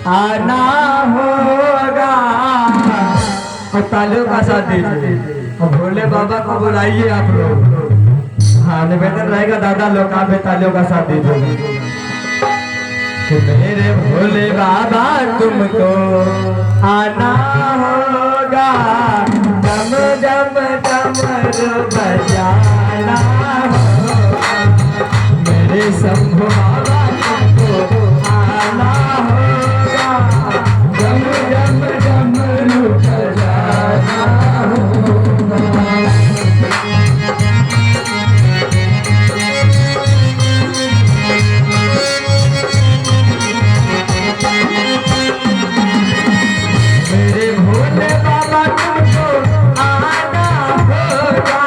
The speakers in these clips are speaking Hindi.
आना होगा। और तालियों का साथ दीजिए और भोले बाबा को बुलाइए आप लोग। हाँ, निवेदन रहेगा दादा लोग आप भी तालियों का साथ दीजिए कि मेरे भोले बाबा तुमको आना होगा। डम डम डमरू बजाना होगा। मेरे शंभू बाबा तुमको आना होगा। डम डम डमरू बजाना होगा। मेरे भोले बाबा तुमको आना होगा।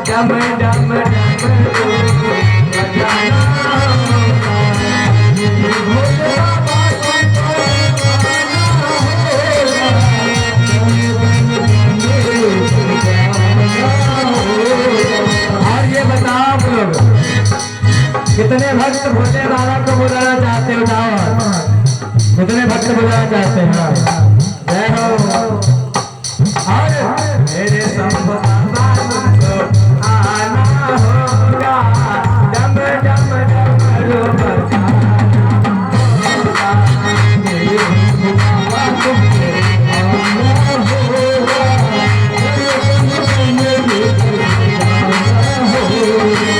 डम डम डमरू बजाना होगा। मेरे भोले बाबा तुमको आना होगा। डम डम डमरू बजाना होगा। और ये बताओ आप लोग कितने भक्त भोले बाबा को बुलाना चाहते हो? जाओ, कितने भक्त बुलाना चाहते हैं? जय हो। और मेरे शंभू बाबा तुमको आना होगा। डम डम डमरू बजाना होगा। मेरे शंभू बाबा तुमको आना होगा। डम डम डमरू बजाना होगा।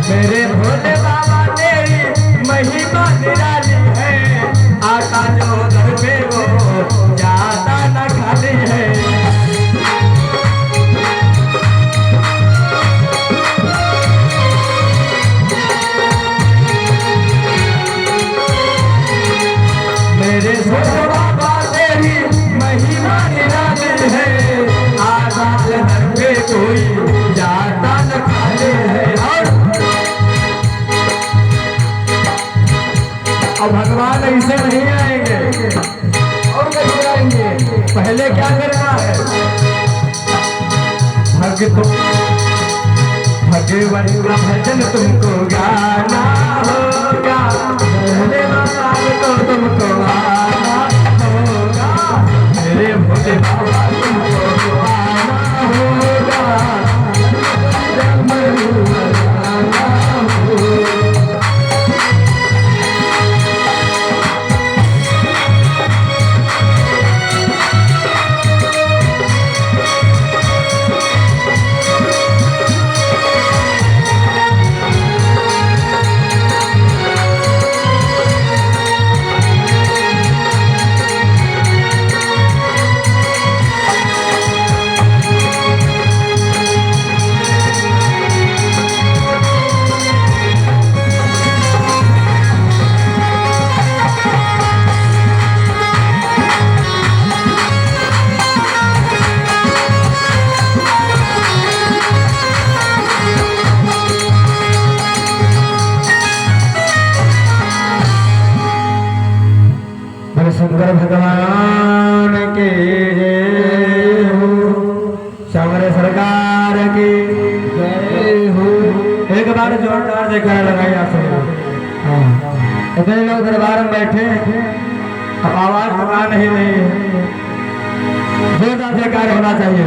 मेरे भोले बाबा तेरी महिमा निराली है। आता जो दर पे वो जाता न खाली है। मेरे भोले बाबा तेरी महिमा निराली है। आता जो दर पे कोई जाता न खाली है। और भगवान ऐसे नहीं आएंगे और कैसे आएंगे? पहले क्या करना है? भगवान का भजन तुमको गाना होगा। भोले बाबा को तुमको आना होगा। मेरे भोले बाबा तुमको आना होगा। डमरू बजाना होगा। शंकर भगवान की जय हो। शंकर सरकार की जय हो। एक बार जोरदार जयकारा लगाई आप सब। इतने लोग दरबार में बैठे अब आवाज आ नहीं रही है। जोरदार जयकारा होना चाहिए।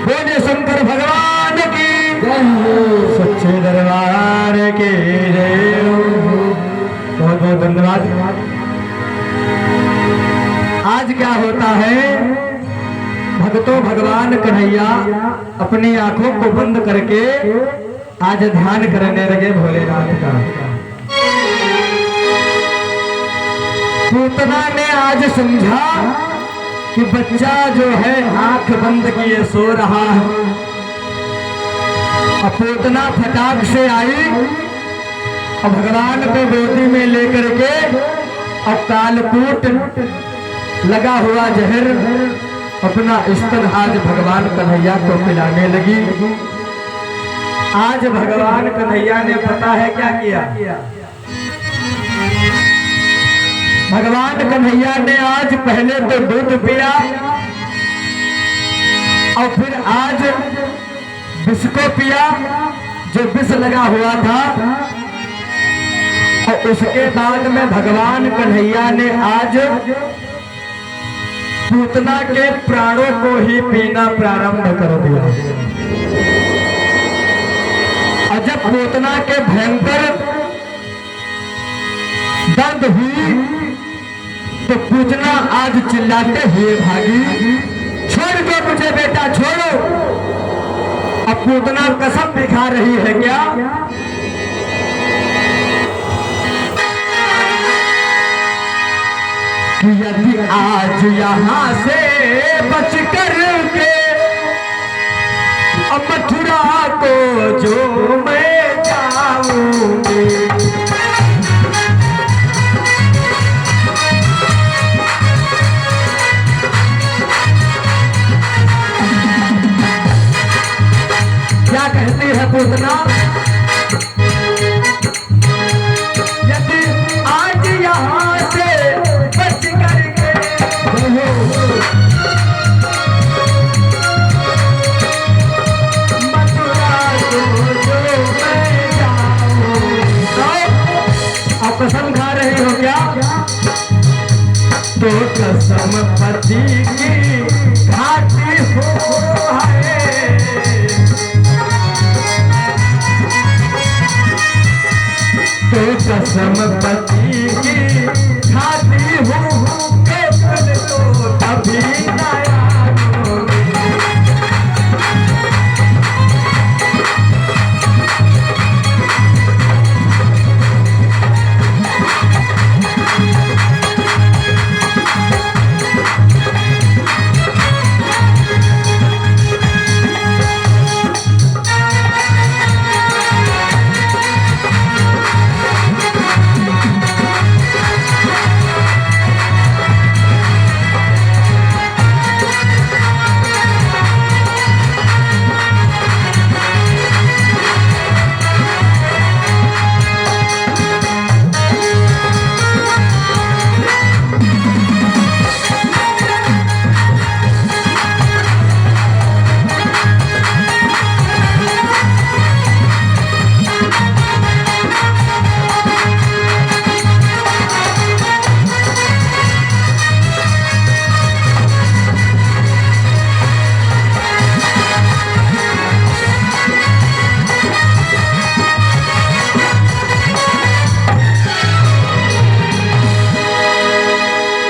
बोले शंकर भगवान की जय हो। सच्चे दरबार की जय हो। बहुत बहुत धन्यवाद। आज क्या होता है, भक्तों भगवान कन्हैया अपनी आंखों को बंद करके आज ध्यान करने लगे भोलेनाथ का। पूतना ने आज समझा कि बच्चा जो है आंख बंद किए सो रहा है। अब पूतना फटाक से आई और भगवान को गोदी में लेकर के अब कालकूट लगा हुआ जहर अपना स्तन आज भगवान कन्हैया को पिलाने लगी। आज भगवान कन्हैया ने पता है क्या किया? भगवान कन्हैया ने आज पहले तो दूध पिया और फिर आज विष को पिया, जो विष लगा हुआ था। और उसके बाद में भगवान कन्हैया ने आज पूतना के प्राणों को ही पीना प्रारंभ कर दिया। और जब पूतना के भयंकर दर्द हुई तो पूतना आज चिल्लाते हुए भागी, छोड़ दो मुझे बेटा, छोड़ो। अब पूतना कसम भी खा रही है क्या? कि यदि आज यहाँ से बच कर के मथुरा को जो मैं जाऊंगी, क्या कहती है पूतना? यदि आज यहाँ से बच करके मथुरा को जो मैं जाऊं, आप कसम खा रहे हो क्या? तो कसम पति की घाटी हो है, तो कसम पति की खाती हूँ तो कभी नया।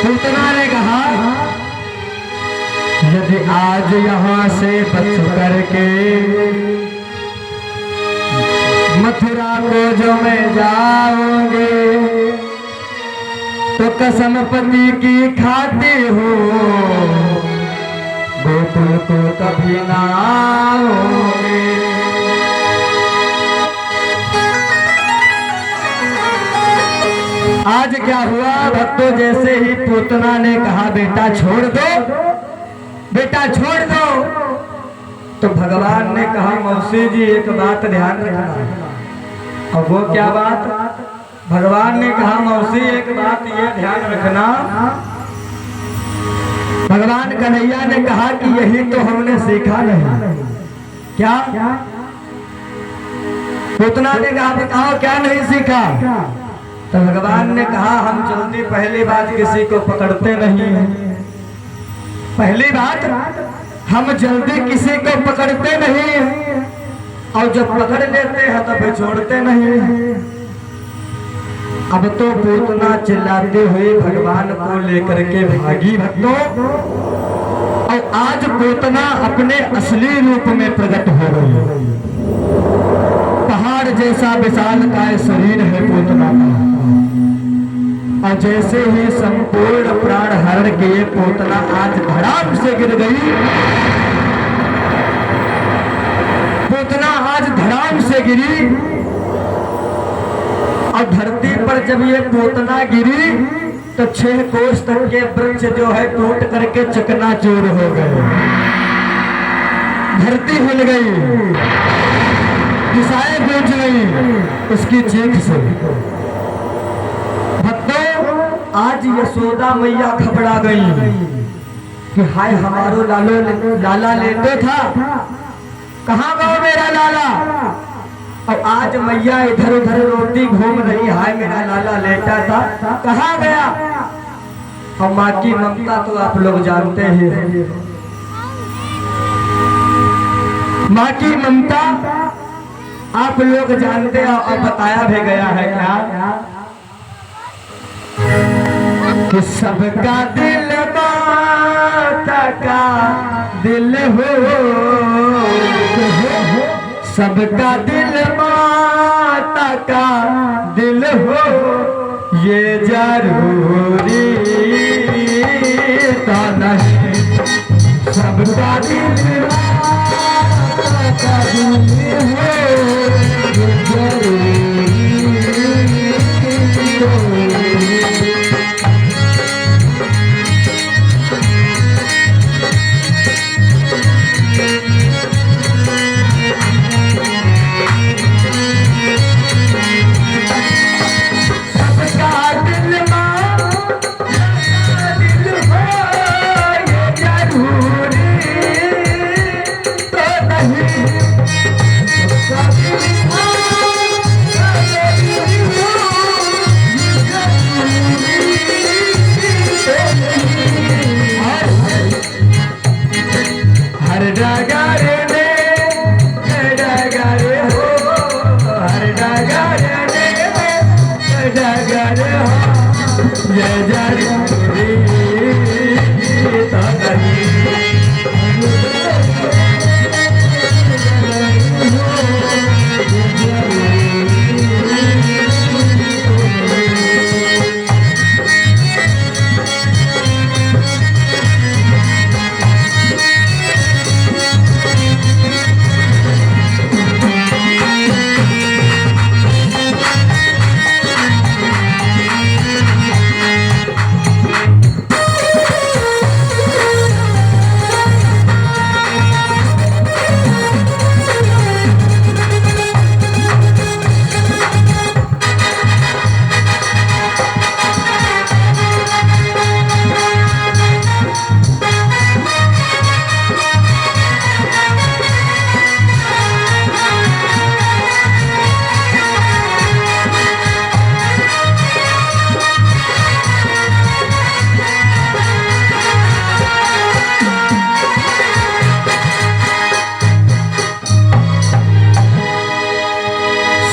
पूतना ने कहा, यदि आज यहाँ से बच करके मथुरा को जो मैं जाऊंगी, तो कसम पति की खाती हूँ गोकुल को कभी ना आऊंगी। आज क्या हुआ भक्तों? जैसे ही पूतना ने कहा बेटा छोड़ दो, बेटा छोड़ दो, तो भगवान ने कहा मौसी जी एक बात ध्यान रखना। और वो क्या बात? भगवान ने कहा मौसी एक बात ये ध्यान रखना। भगवान कन्हैया ने कहा कि यही तो हमने सीखा नहीं। क्या? पूतना ने कहा बताओ क्या नहीं सीखा? तो भगवान ने कहा हम जल्दी पहली बात किसी को पकड़ते नहीं हैं। पहली बात हम जल्दी किसी को पकड़ते नहीं हैं, और जब पकड़ लेते हैं तो फिर छोड़ते नहीं हैं। अब तो पूतना चिल्लाते हुए भगवान को लेकर के भागी भक्तों, और आज पूतना अपने असली रूप में प्रकट हो गई। पहाड़ जैसा विशाल काय शरीर है पूतना का, और जैसे ही संपूर्ण प्राण हरण किए पूतना आज धड़ाम से गिर गई। पूतना आज धड़ाम से गिरी, और धरती पर जब ये पूतना गिरी तो 6 कोस तक के वृक्ष जो है टूट करके चकनाचूर हो गए। धरती हिल गई, दिशाएं गूंज गई उसकी चीख से। भक्तों, आज यशोदा मैया घबरा गई कि हाय हमारो लाला लेते था, कहाँ गया मेरा लाला। और आज मैया इधर उधर रोती घूम रही, हाय मेरा लाला लेटा था, कहाँ गया। और माँ की ममता तो आप लोग जानते हैं, माँ की ममता आप लोग जानते हैं। और बताया भी गया है क्या कि सबका दिल माता का दिल हो, सबका दिल माता का दिल हो, ये जरूरी तो नहीं। सबका दिल माता का दिल हो, ये जरूरी तो नहीं।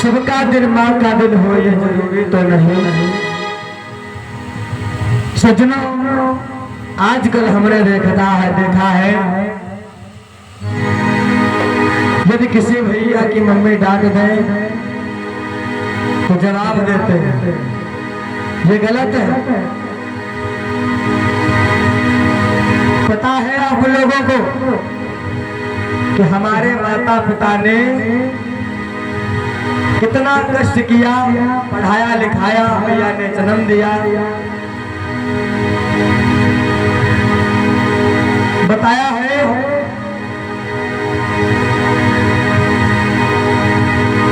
सबका दिल माँ का दिल हो, ये जरूरी तो नहीं। सज्जनों, आजकल हमने देखा है यदि किसी भैया की मम्मी डांट दे तो जवाब देते हैं, ये गलत है। पता है आप लोगों को कि हमारे माता पिता ने कितना कष्ट किया, पढ़ाया लिखाया, मैया ने जन्म दिया। बताया है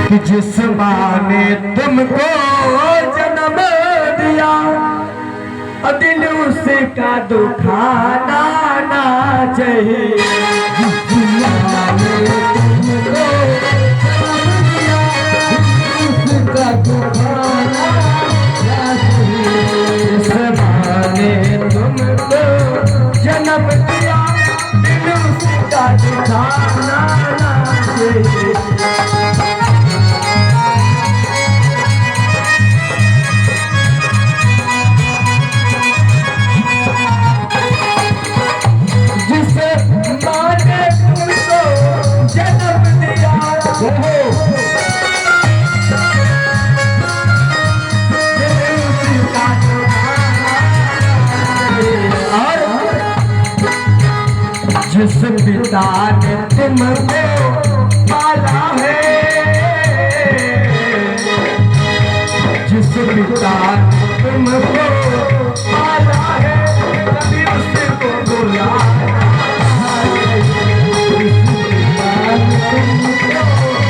कि जिस माँ ने तुमको जन्म दिया, दिल उसका दुखाना ना चाहिए। तुमको जन्म दिया, दिल उसका दुखाना ना चाहिए। जिसे जिस पिता ने तुमको पाला है, जिस पिता ने तुमको पाला है, कभी उसको बुलाना है। जिस पिता ने तुमको पाला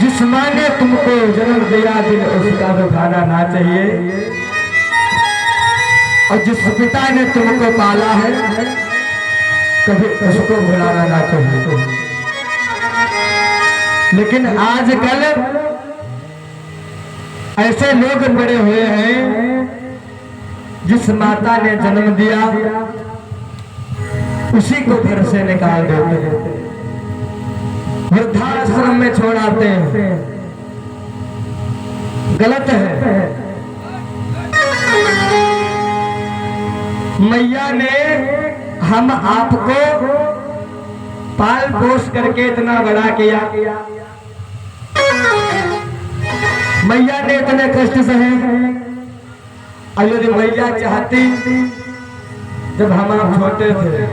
जिस माँ ने तुमको जन्म दिया दिल उसका दुखाना ना चाहिए, और जिस पिता ने तुमको पाला है कभी उसको भुलाना ना चाहिए। लेकिन आजकल ऐसे लोग बड़े हुए हैं, जिस माता ने जन्म दिया उसी को घर से निकाल देते हैं, वृद्धाश्रम में छोड़ आते हैं। गलत है। मैया ने हम आपको पाल पोस करके इतना बड़ा किया, मैया ने इतने कष्ट सहे। और यदि मैया चाहती, जब हम आप छोटे थे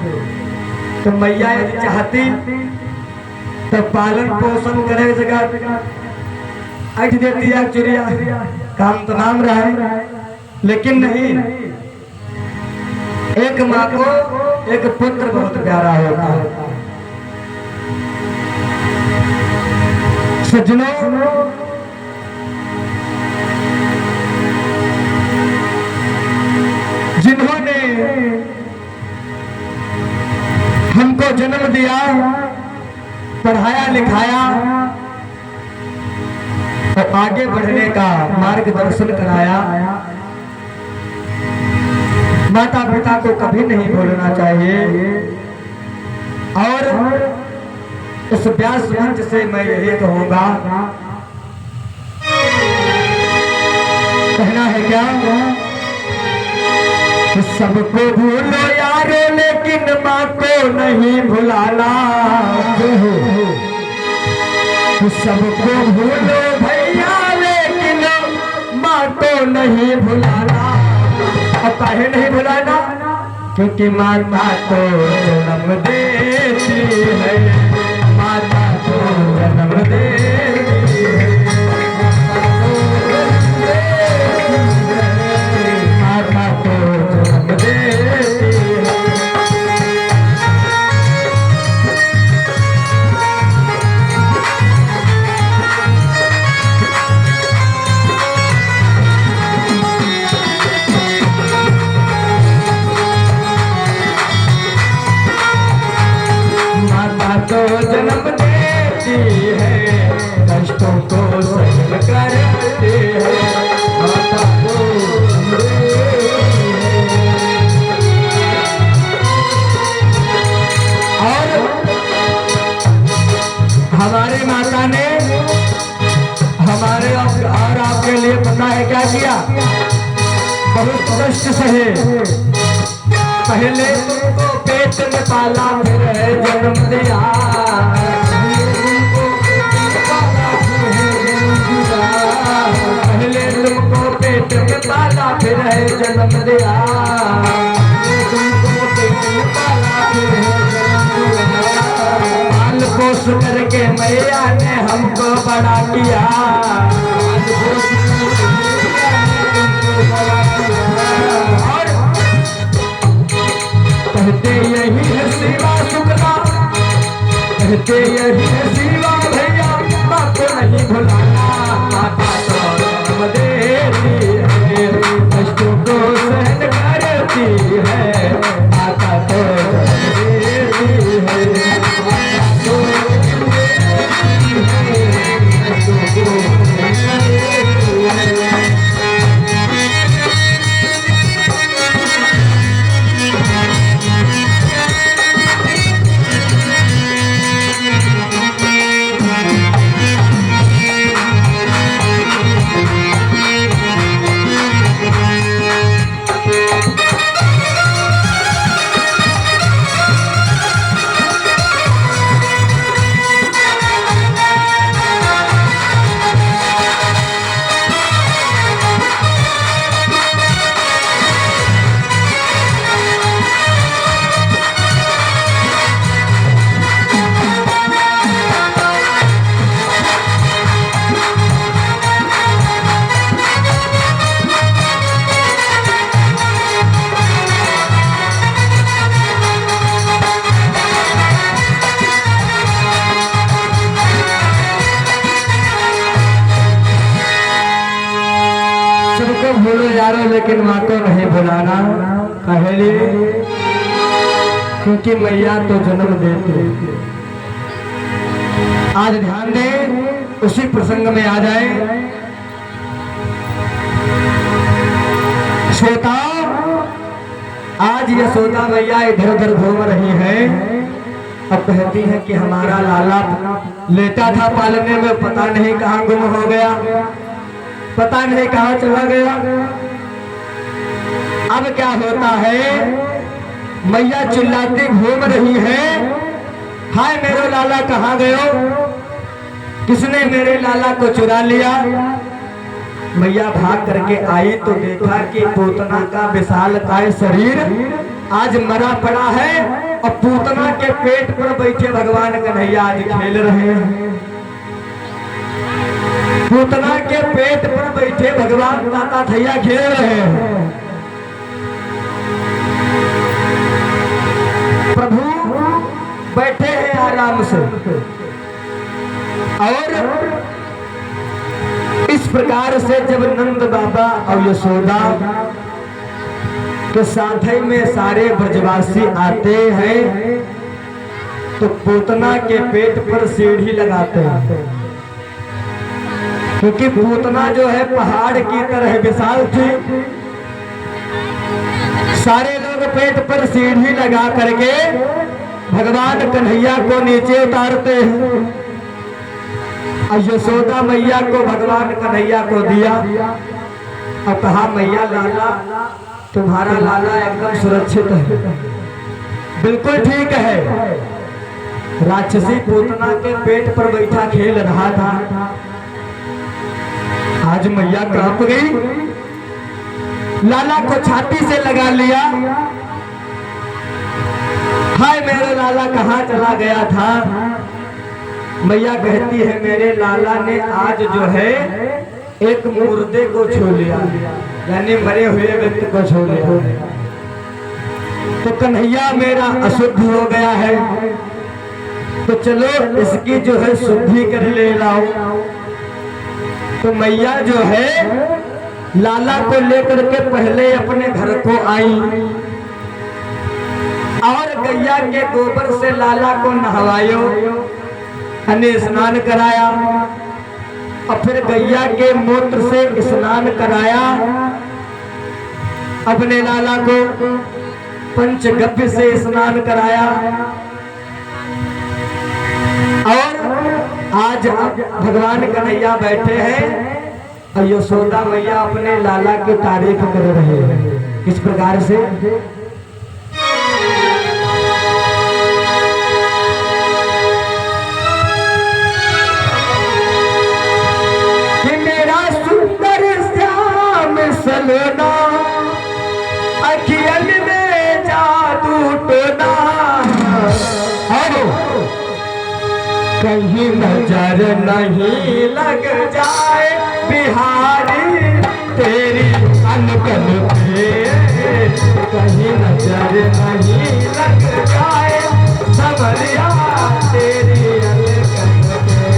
तो मैया यदि चाहती तो पालन पोषण करे जगह ऐठ देती है चिड़िया, काम तो नाम रहा। लेकिन नहीं, एक माँ को एक पुत्र बहुत प्यारा होता है। सज्जनों, जिन्होंने हमको जन्म दिया, पढ़ाया लिखाया और आगे बढ़ने का मार्गदर्शन कराया, माता पिता को कभी नहीं भूलना चाहिए। और इस व्यास मंच से मैं यही कहूंगा, कहना है क्या कि सबको भूलो यारो लेकिन माँ को नहीं भुलाना। सबको भूलो भैया लेकिन माँ को नहीं भुलाना। और काहे नहीं भुलाना? क्योंकि माता तो जन्म देती है, माता तो जन्म देती है, माता तो जन्म देती है। तो जन्म देती है, कष्टों को सहन करती है, माता को और हमारी माता ने हमारे और आपके लिए पता है क्या किया? बहुत कष्ट सहे। पहले तुमको पेट में पाला, फिर है जन्म दिया। पहले तुमको पेट में पाला, फिर है जन्म दिया। तुमको पेट में पाला, फिर है जन्म दिया। पाल पोस करके मैया ने हमको बड़ा किया। कहते यही है शिवा शुक्ला, कहते यही है शिवा भैया, माँ को नहीं भुलाना। माता तो जन्म देती है, कष्टों को सहन करती है, लेकिन माँ को नहीं बुलाना। कहेली क्योंकि मैया तो जन्म देती। आज ध्यान दें, उसी प्रसंग में आ जाए। श्रोता, आज यशोदा मैया इधर उधर घूम रही है। अब कहती है कि हमारा लाला लेटा था पालने में, पता नहीं कहाँ गुम हो गया, पता नहीं कहाँ चला गया। अब क्या होता है, मैया चिल्लाती घूम रही है, हाय मेरे लाला कहाँ गयो, किसने मेरे लाला को चुरा लिया। मैया भाग करके आई तो देखा कि पूतना का विशालकाय शरीर आज मरा पड़ा है और पूतना के पेट पर बैठे भगवान कन्हैया आज खेल रहे हैं। पूतना के पेट पर बैठे भगवान माता थैया खेल रहे हैं। प्रभु बैठे हैं आराम से। और इस प्रकार से जब नंद बाबा और यशोदा के साथ में सारे ब्रजवासी आते हैं तो पूतना के पेट पर सीढ़ी लगाते हैं, क्योंकि पूतना जो है पहाड़ की तरह विशाल थी। सारे लोग पेट पर सीढ़ी लगा करके भगवान कन्हैया को नीचे उतारते हैं। और यशोदा मैया को भगवान कन्हैया को दिया और कहा, मैया लाला तुम्हारा लाला एकदम सुरक्षित है, बिल्कुल ठीक है। राक्षसी पूतना के पेट पर बैठा खेल रहा था। आज मैया कांप गई, लाला को छाती से लगा लिया। हाय मेरे लाला कहाँ चला गया था। मैया कहती है, मेरे लाला ने आज जो है एक मुर्दे को छू लिया, यानी मरे हुए व्यक्ति को छू लिया। तो कन्हैया मेरा अशुद्ध हो गया है, तो चलो इसकी जो है शुद्धि कर ले लाओ। तो मैया जो है लाला को लेकर के पहले अपने घर को आई और गैया के गोबर से लाला को नहवायो, स्नान कराया और फिर गैया के मूत्र से स्नान कराया। अपने लाला को पंचगव्य से स्नान कराया। और आज भगवान कन्हैया बैठे हैं और यशोदा मैया अपने लाला की तारीफ कर रहे हैं। इस प्रकार से सलोना अखियन में जादू टोना, कहीं नजर नहीं लग जाए बिहारी तेरी अनकन पे, कहीं नजर नहीं लग जाए सबरिया तेरी अनकन पे।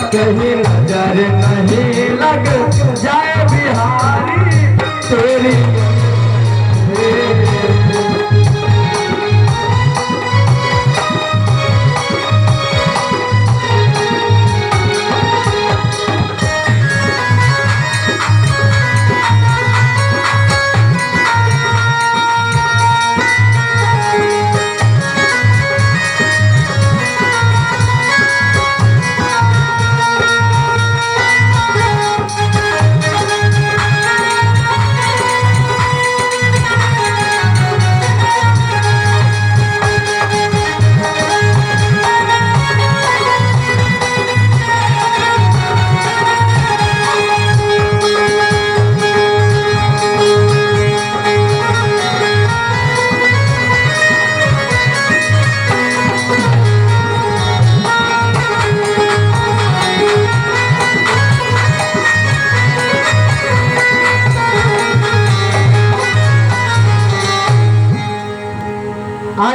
कहीं नजर नहीं लग जाए बिहारी तेरी।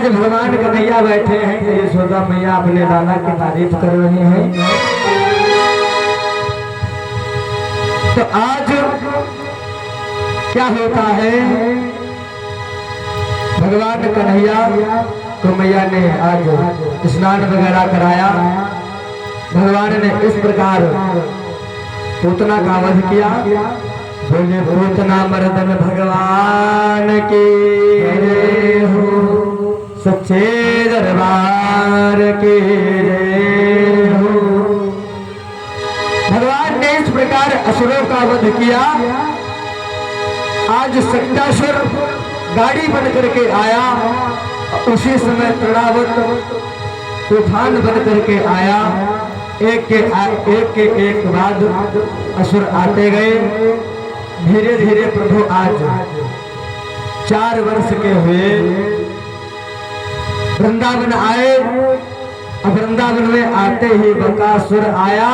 आज भगवान कन्हैया बैठे हैं, यशोदा मैया अपने लाला की तारीफ कर रहे हैं। तो आज क्या होता है, भगवान कन्हैया को मैया ने आज स्नान वगैरह कराया। भगवान ने इस प्रकार पूतना का वध किया। बोले पूतना मर्दन भगवान की जय हो, सच्चे दरबार की जय हो। भगवान ने इस प्रकार असुरों का वध किया। आज शक्तासुर गाड़ी बन करके आया, उसी समय तड़ावत तूफान बन करके आया। एक के एक बाद असुर आते गए। धीरे धीरे प्रभु आज 4 वर्ष के हुए, वृंदावन आए। अब वृंदावन में आते ही बकासुर आया,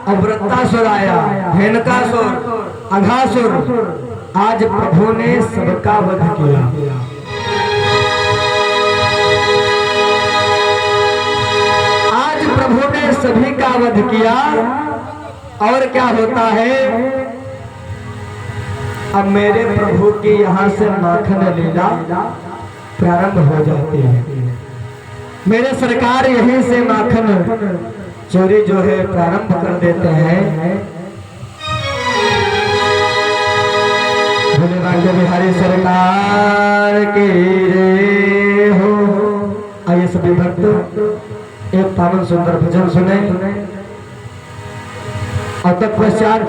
अवृत्तासुर आया, धेनुकासुर, अघासुर। आज प्रभु ने सबका वध किया। आज प्रभु ने सभी का वध किया। और क्या होता है, अब मेरे प्रभु की यहाँ से माखन लीला प्रारंभ हो जाती है। मेरे सरकार यहीं से माखन चोरी जो है प्रारंभ कर देते हैं। भोले बांके बिहारी सरकार की रे हो। आइए सभी भक्त एक पावन सुंदर भजन सुने और तत्पश्चात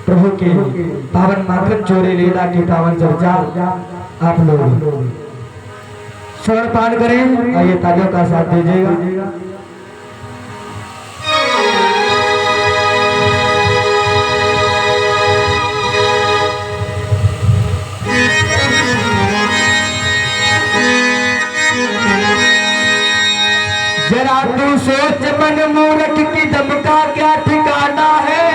प्रभु की पावन माखन चोरी लीला की पावन चर्चा आप लोग श्रवण पान करें। आइए तालियों का साथ दीजिएगा। जरा तू सोच मन मूर्ख की दम का क्या ठिकाना है।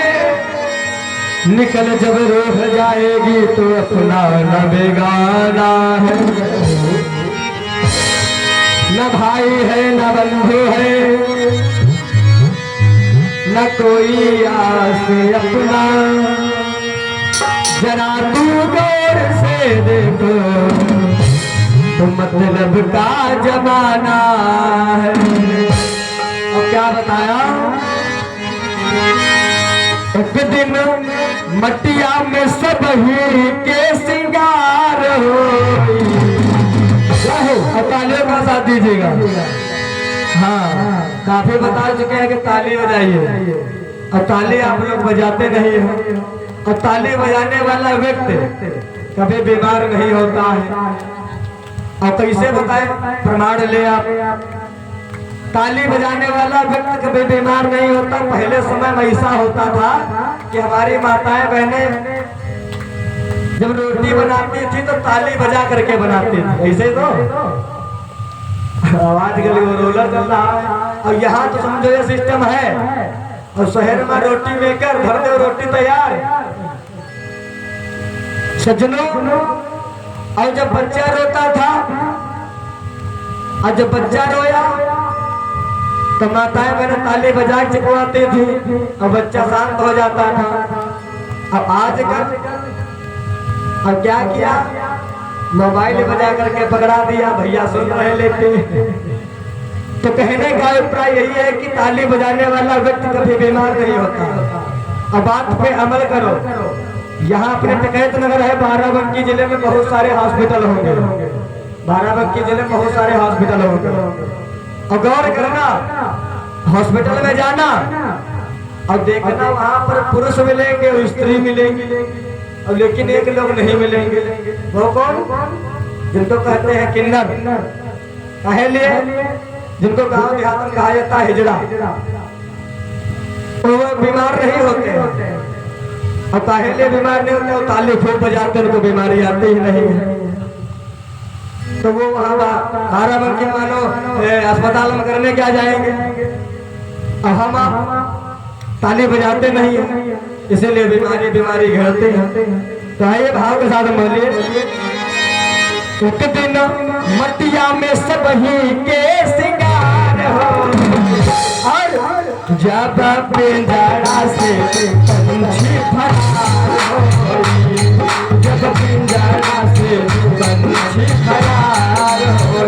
निकल जब रूह जाएगी तो अपना न बेगाना है। न भाई है न बंधु है, न कोई आस अपना। जरा तू गौर से देखो तो मतलब का जमाना है। और क्या बताया, एक दिन मटिया में सब ही के सिंगार हो। तालियों का साथ दीजिएगा। हाँ, काफी बता चुके हैं कि ताली बजाइए, और ताली आप लोग बजाते नहीं हैं। और ताली बजाने वाला व्यक्ति कभी बीमार नहीं होता है। और कैसे बताए, प्रमाण ले आप। ताली बजाने वाला व्यक्ति कभी बीमार नहीं होता। पहले समय में ऐसा होता था कि हमारी माताएं बहनें जब रोटी बनाती थी तो ताली बजा करके बनाती थी। ऐसे तो आवाज गली वो रोलर चल रहा है। और यहाँ तो समझो ये सिस्टम है। और शहर में रोटी मेकर धर दो, रोटी तैयार सज्जनों। और जब बच्चा रोता था, और जब बच्चा रोया तो माताएं मैंने ताली बजा चिपवाती थी और बच्चा शांत हो जाता था। अब आजकल अब क्या किया, मोबाइल बजा करके पकड़ा दिया, भैया सुन रहे लेते। तो कहने का अभिप्राय यही है कि ताली बजाने वाला व्यक्ति कभी बीमार नहीं होता। अब बात पे अमल करो। यहाँ अपने टिकैत नगर है, बाराबंकी जिले में बहुत सारे हॉस्पिटल होंगे। बाराबंकी जिले में बहुत सारे हॉस्पिटल होंगे। और गौर करना, हॉस्पिटल में जाना और देखना, वहां पर पुरुष मिलेंगे और स्त्री मिलेंगी, और लेकिन एक लोग नहीं मिलेंगे। वो कौन? जिनको कहते हैं किन्नर। कहे लिए जिनको गांव देहात में कहा जाता है हिजड़ा। तो वो बीमार नहीं होते, और पहले बीमार नहीं होते, और ताली खूब बजाते उनको बीमारी आती ही नहीं है। तो वो वहाँ बाराबंकी मानो अस्पताल में करने क्या जाएंगे। अब हम आप ताली बजाते नहीं है, इसीलिए बीमारी घेरते हैं। तो आइए भाव के साथ बोलिए, एक दिन मटिया में सब ही के सिंगार हो, और जब पिंजरा से पंछी फरार हो, जब पिंजरा से पंछी फरार हो।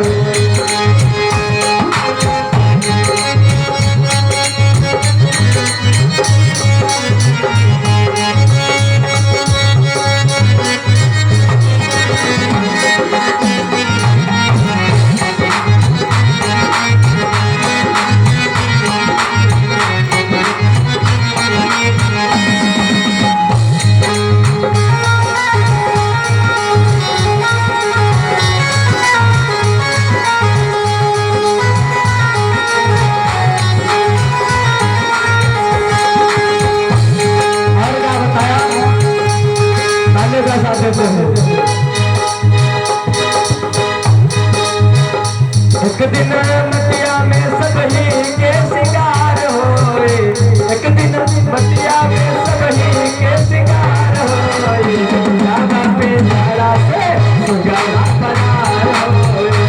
एक दिन मटिया में सब ही के सिंगार होए, एक दिन मटिया में सब ही के सिंगार होए, जावा पे जरा से सुगंधा पनार होए।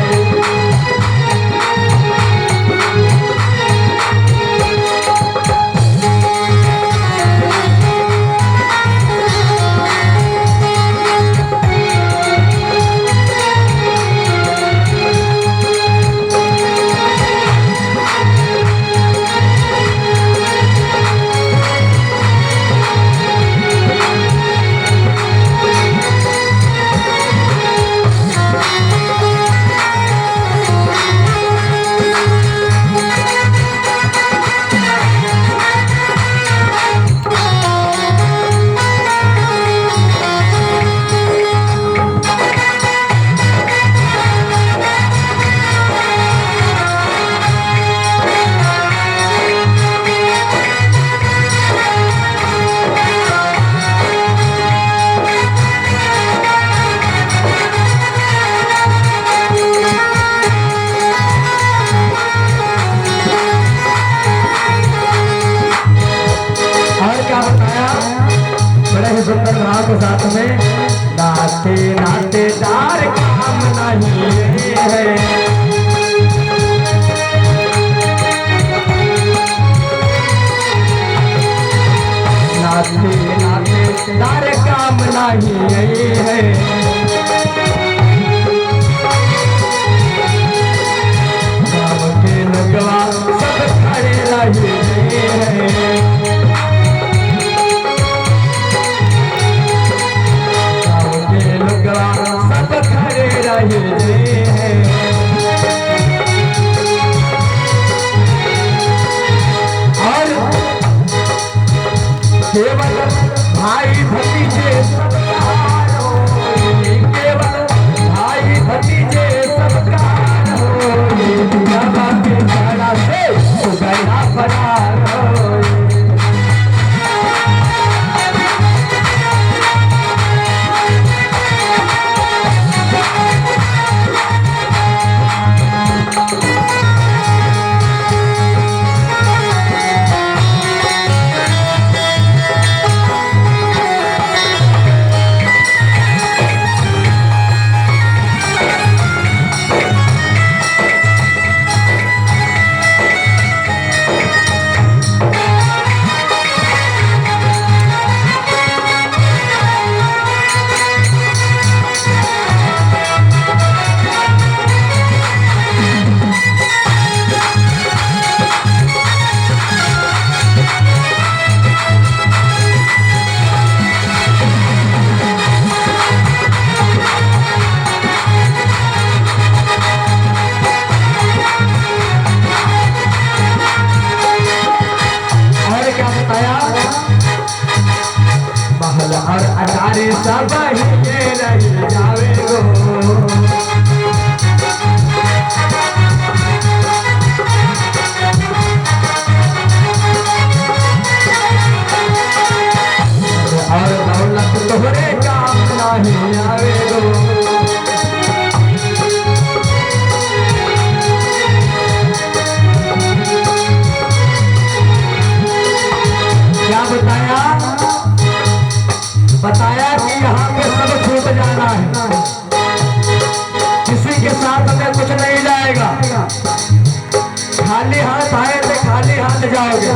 खाली हाथ आए थे खाली हाथ जाओगे।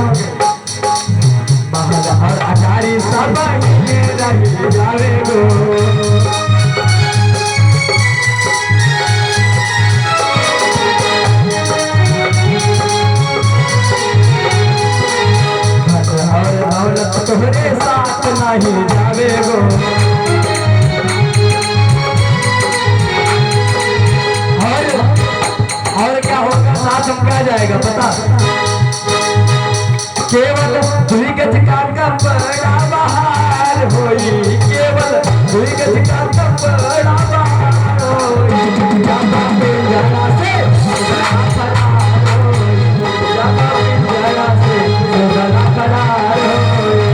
महल और अटारी सब रही जावे गो। तोहरे साथ नहीं जावे गो। और क्या होगा साथ में क्या जाएगा पता? केवल दुई के ठिकान का बड़ा बहार होई। केवल दुई के ठिकान का बड़ा बहार होई। जाता पिंजरा से फरार होई। जाता पिंजरा से फरार होई।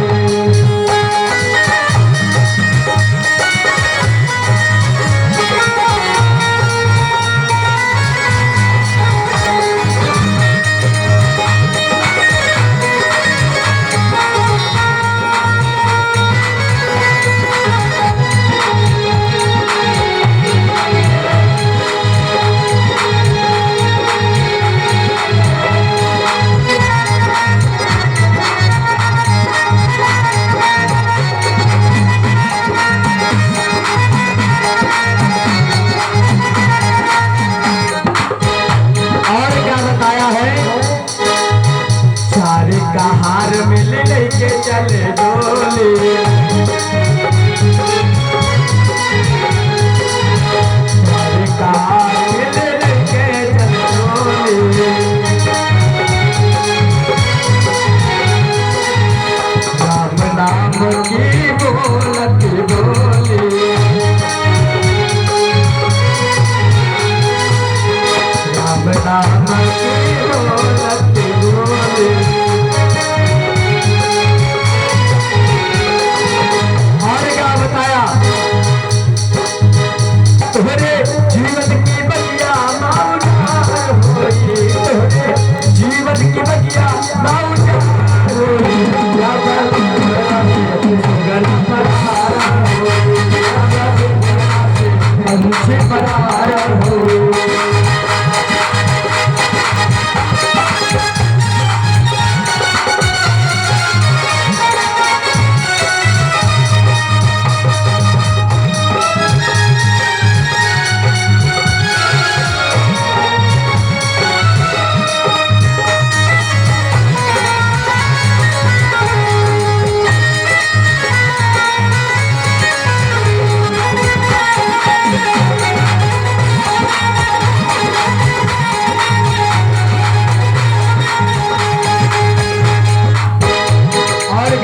हार मिल लेके चले डोली। हार मिल लेके चले डोली। राम नाम की बोलती बोली। राम नाम की बोलती बोली। तोहरे जीवन की बगिया माउजार होई। तोहरे जीवन की बगिया माउजार होई। सुगन परारा होई। पंछी परारा होई।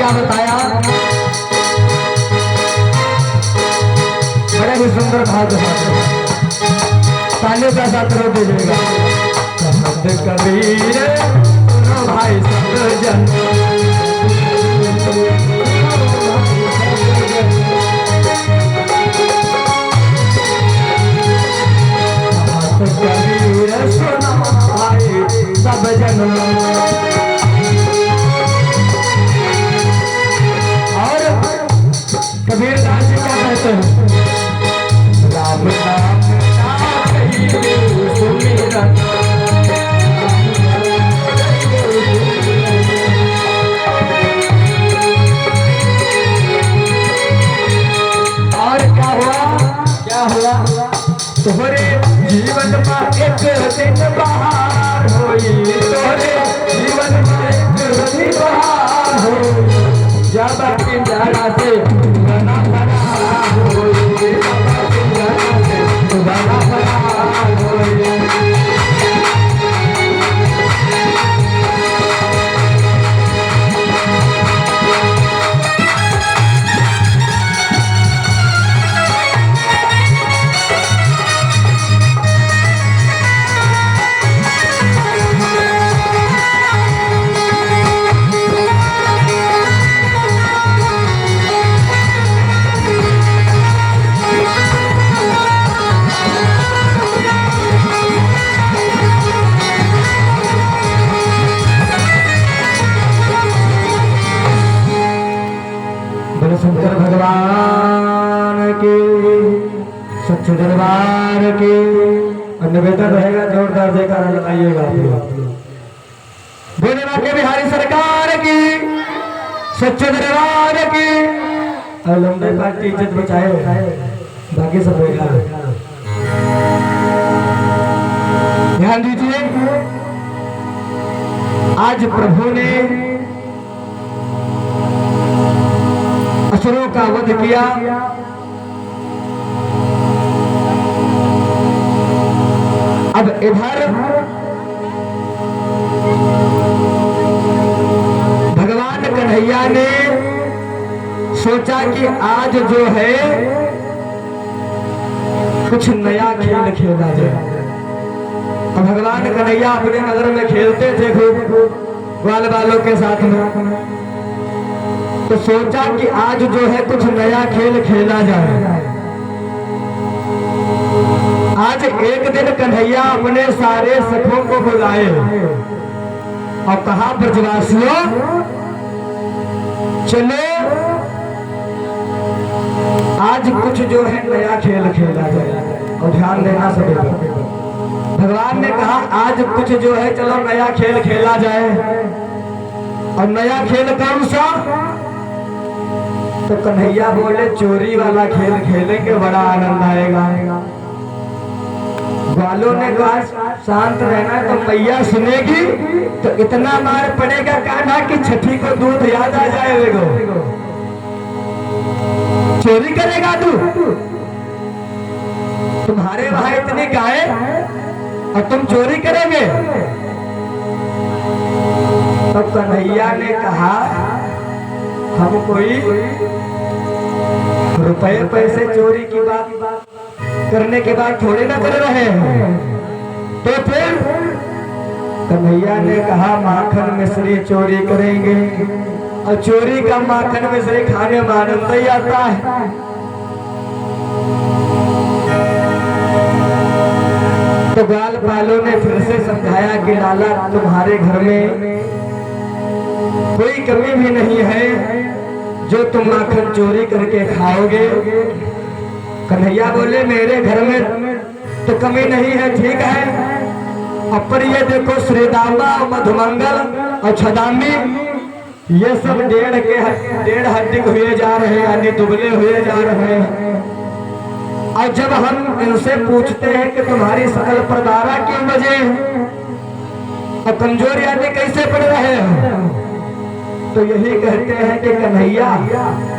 बताया बड़ा ही सुंदर भाव तालियों का साथ रो दीजिएगा। कबीर सुनो भाई सब जन। कबीर सुनो भाई सब जन। कबीर दास जी क्या कहते हैं? राम नाम सुमिरन। और क्या हुआ क्या हुआ? तोहरे जीवन में एक दिन बहार होई। तोहरे जीवन में एक दिन बहार होई। जब पिंजरा से बना फरार होई। जब पिंजरा से बना फरार होई। शंकर भगवान के सच्चे दरबार के निवेदन रहेगा जोरदार जयकारा लगाइएगा आप लोग। भोलेनाथ के बिहारी सरकार की, सच्चे दरबार की। और लंबे पार्टी इज्जत बचाए, बाकी सब होगा। ध्यान दीजिए, आज प्रभु ने असुरों का वध किया। अब इधर भगवान कन्हैया ने सोचा कि आज जो है कुछ नया खेल खेला जाए। अब भगवान कन्हैया अपने नगर में खेलते थे खूब ग्वाल बालों के साथ में, तो सोचा कि आज जो है कुछ नया खेल खेला जाए। आज एक दिन कन्हैया अपने सारे सखों को बुलाए और कहा, ब्रजवासियों चलो आज कुछ जो है नया खेल खेला जाए। और ध्यान देना सभी पर, भगवान ने कहा आज कुछ जो है चलो नया खेल खेला जाए। और नया खेल कौन सा? तो कन्हैया बोले चोरी वाला खेल खेलेंगे, बड़ा आनंद आएगा। ग्वालों ने कहा शांत रहना, तो मैया सुनेगी तो इतना मार पड़ेगा कान्हा कि छठी को दूध याद आ जाएगा। चोरी करेगा तू? तुम्हारे वहां इतनी गाय और तुम चोरी करोगे? तो कन्हैया ने कहा हम कोई रुपए पैसे चोरी की बात करने के बाद थोड़े ना कर रहे हैं। तो फिर कन्हैया ने कहा माखन मिश्री चोरी करेंगे, और चोरी का माखन मिश्री खाने में आनंद ही आता है। तो ग्वाल बालों ने फिर से समझाया कि लाला तुम्हारे घर में कोई कमी भी नहीं है जो तुम माखन चोरी करके खाओगे। कन्हैया बोले मेरे घर में तो कमी नहीं है, ठीक है। अब पर ये देखो श्रीदामा, मधुमंगल और छदामी ये सब डेढ़ हड्डी हुए जा रहे हैं, यानी दुबले हुए जा रहे हैं। और जब हम इनसे पूछते हैं कि तुम्हारी सकल प्रदारा की वजह और कमजोर यानी कैसे पड़ रहे हैं, तो यही कहते हैं कि कन्हैया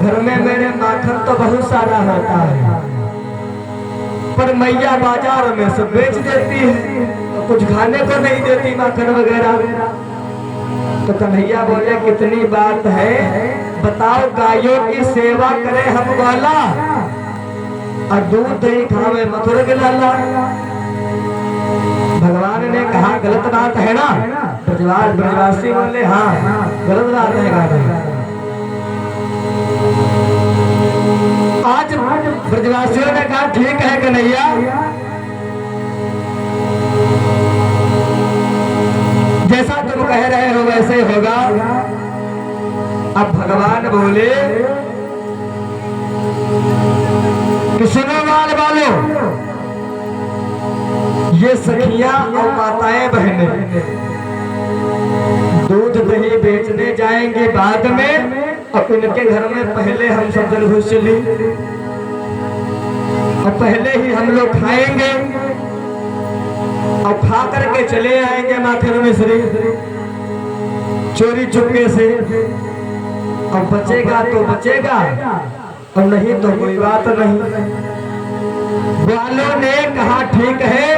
घर में मेरे माखन तो बहुत सारा होता है, पर मैया बाजार में सब बेच देती है, तो कुछ खाने को नहीं देती माखन वगैरह। तो कन्हैया बोले कितनी बात है, बताओ गायों की सेवा करें हम वाला और दूध दही खावे मथुरा के लाला। भगवान ने कहा गलत बात है ना? ब्रजवासी बोले हाँ गलत बात है। आज ब्रजवासियों ने कहा ठीक है कन्हैया, जैसा तुम कह रहे हो वैसे होगा। अब भगवान बोले कि सुनो गाल वालों, ये सखियां और माताएं बहनें दूध दही बेचने जाएंगे बाद में, और इनके घर में पहले हम सब जन घुस चली और पहले ही हम लोग खाएंगे और खा करके चले आएंगे माखन मिश्री चोरी चुपके से। और बचेगा तो बचेगा और नहीं तो कोई बात नहीं। ग्वालों ने कहा ठीक है,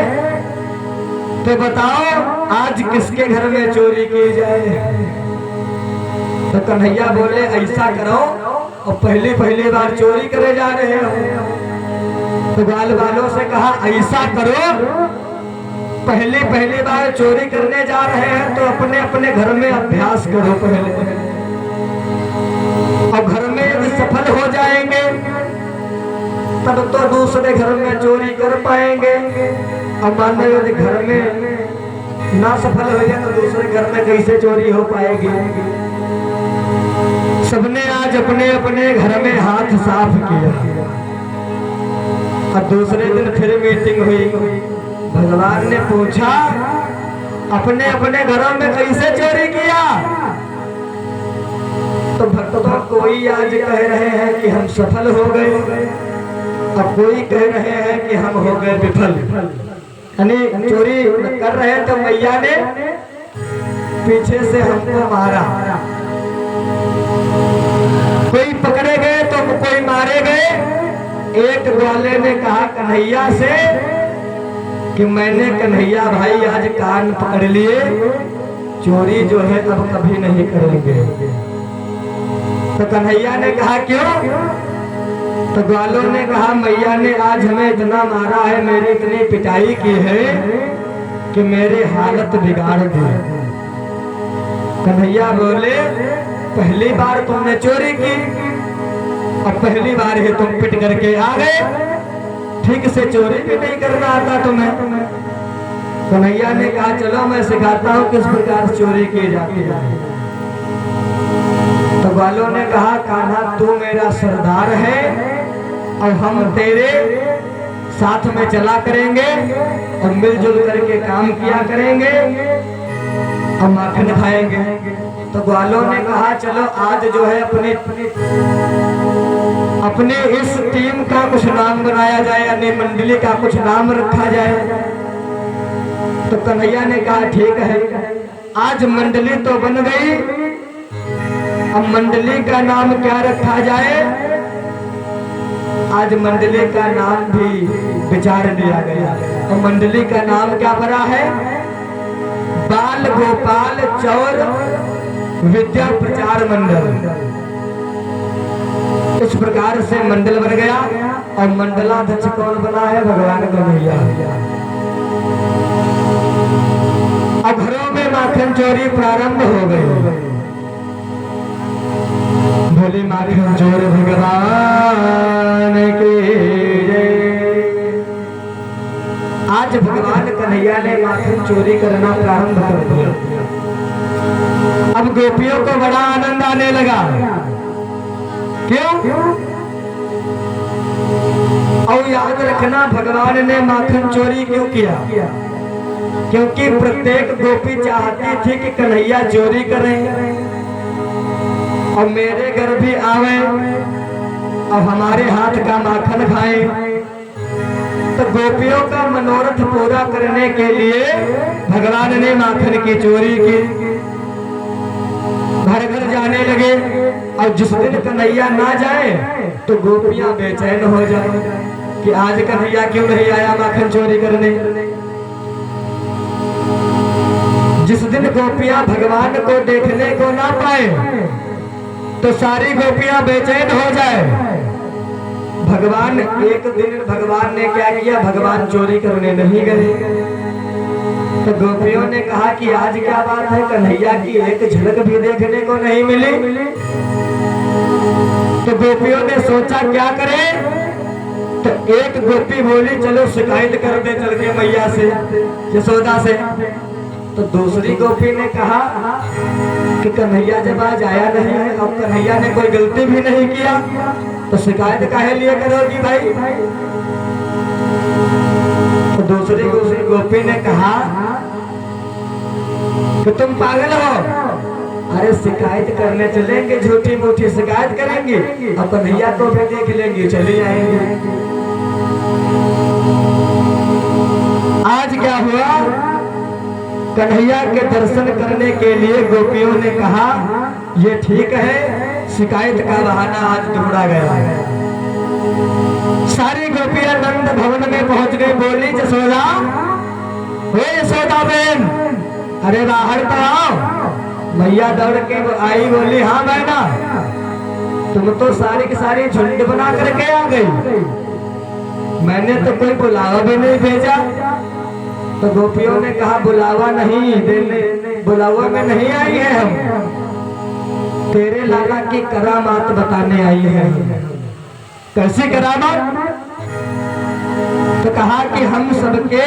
तो बताओ आज किसके घर में चोरी की जाए? तो कन्हैया बोले ऐसा करो, और पहली बार चोरी करे जा रहे हो। तो ग्वाल वालों से कहा ऐसा करो, पहली बार चोरी करने जा रहे हैं तो अपने अपने घर में अभ्यास करो पहले, और घर में यदि सफल हो जाएंगे तब तो दूसरे घर में चोरी कर पाएंगे। और मान लो यदि घर में ना सफल हो जाए तो दूसरे घर में कैसे चोरी हो पाएगी? सबने आज अपने अपने घर में हाथ साफ किया और दूसरे दिन फिर मीटिंग हुई। भगवान ने पूछा अपने अपने घरों में कैसे चोरी किया? तो भक्तों कोई आज कह रहे हैं कि हम सफल हो गए और कोई कह रहे हैं कि हम हो गए विफल। यानी चोरी कर रहे तो मैया ने पीछे से हमको मारा, कोई पकड़े गए तो कोई मारे गए। एक ग्वाले ने कहा कन्हैया से कि मैंने कन्हैया भाई आज कान पकड़ लिए, चोरी जो है अब कभी नहीं करेंगे। तो कन्हैया ने कहा क्यों? तो ग्वालों ने कहा मैया ने आज हमें इतना मारा है, मेरी इतनी पिटाई की है कि मेरी हालत बिगाड़ दी। कन्हैया बोले पहली बार तुमने चोरी की और पहली बार ही तुम पिट करके आ गए, ठीक से चोरी भी नहीं करना आता तुम्हें। कन्हैया ने कहा चलो मैं सिखाता हूँ किस प्रकार चोरी की जाती है। तो ग्वालों ने कहा कान्हा तू मेरा सरदार है और हम तेरे साथ में चला करेंगे और मिलजुल करके काम किया करेंगे और माखन खाएंगे। तो ग्वालों ने कहा चलो आज जो है अपने इस टीम का कुछ नाम बनाया जाए, यानी मंडली का कुछ नाम रखा जाए। तो कन्हैया ने कहा ठीक है, आज मंडली तो बन गई, अब मंडली का नाम क्या रखा जाए? आज मंडली का नाम भी विचार लिया गया और मंडली का नाम क्या पड़ा है? बाल गोपाल चौर विद्या प्रचार मंडल। इस प्रकार से मंडल बन गया और मंडलाध्यक्ष कौन बना है? भगवान कन्हैया। अब घरों में माखन चोरी प्रारंभ हो गई। भोले माखन चोर भगवान के जय। आज भगवान कन्हैया ने माखन चोरी करना प्रारंभ कर दिया। अब गोपियों को बड़ा आनंद आने लगा। क्यों? और याद रखना भगवान ने माखन चोरी क्यों किया? क्योंकि प्रत्येक गोपी चाहती थी कि कन्हैया चोरी करें और मेरे घर भी आवे और हमारे हाथ का माखन खाएं। तो गोपियों का मनोरथ पूरा करने के लिए भगवान ने माखन की चोरी की। घर घर जाने लगे और जिस दिन कन्हैया ना जाए तो गोपियां बेचैन हो जाए कि आज कन्हैया क्यों नहीं आया माखन चोरी करने। जिस दिन गोपियां भगवान को देखने को ना पाए तो सारी गोपियां बेचैन हो जाए। भगवान एक दिन भगवान ने क्या किया? भगवान चोरी करने नहीं गए। तो गोपियों ने कहा कि आज क्या बात है, कन्हैया की एक झलक भी देखने को नहीं मिली। तो गोपियों ने सोचा क्या करें? तो एक गोपी बोली चलो शिकायत कर दे चल के मैया से, यशोदा से। तो दूसरी गोपी ने कहा कि कन्हैया जब आज आया नहीं है और कन्हैया ने कोई गलती भी नहीं किया तो शिकायत काहे लिए करोगी भाई? तो दूसरी गोपी ने कहा कि तुम पागल हो, अरे शिकायत करने चलेंगे, झूठी मूठी शिकायत करेंगे और कन्हैया को भी देख लेंगे, चले आएंगे। आज क्या हुआ? कन्हैया के दर्शन करने के लिए गोपियों ने कहा ये ठीक है, शिकायत का बहाना आज ढूंढा गया है। सारी गोपियां नंद भवन में पहुंच गई। बोली यशोदा, हे यशोदा बहन, अरे बाहर तो आओ। मैया दौड़ के आई, बोली हाँ बहना, तुम तो सारी की सारी झुंड बना करके आ गई, मैंने तो कोई बुलावा भी नहीं भेजा। तो गोपियों ने कहा बुलावा नहीं देने, बुलावा में नहीं आई है, हम तेरे लाला की करामात बताने आई है। कैसी करामात? तो कहा कि हम सबके